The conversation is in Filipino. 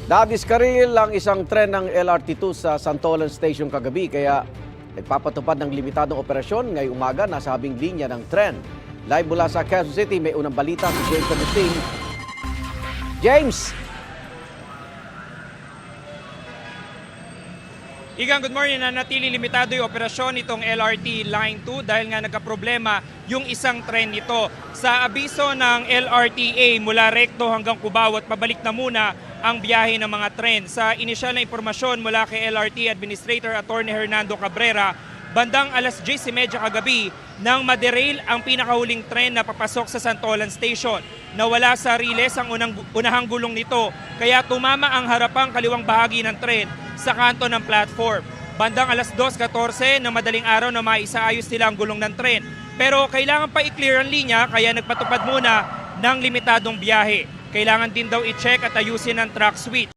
Nadiskaril ang isang tren ng LRT2 sa Santolan Station kagabi kaya nagpapatupad ng limitadong operasyon ngayong umaga nasa habing linya ng tren. Live mula sa Quezon City, may unang balita si James Agustin. James! Igang, good morning. Nanatili limitado yung operasyon itong LRT Line 2 dahil nga nagkaproblema yung isang tren nito. Sa abiso ng LRTA mula Recto hanggang Cubao at pabalik na muna ang biyahe ng mga tren. Sa inisyal na impormasyon mula kay LRT Administrator Attorney Hernando Cabrera, bandang alas 10:30 kagabi nang maderail ang pinakahuling tren na papasok sa Santolan Station. Nawala sa riles ang unahang gulong nito kaya tumama ang harapang kaliwang bahagi ng tren sa kanto ng platform. Bandang alas 2:14 na madaling araw na maisaayos nila ang gulong ng tren. Pero kailangan pa i-clear ang linya kaya nagpatupad muna ng limitadong biyahe. Kailangan din daw i-check at ayusin ang track switch.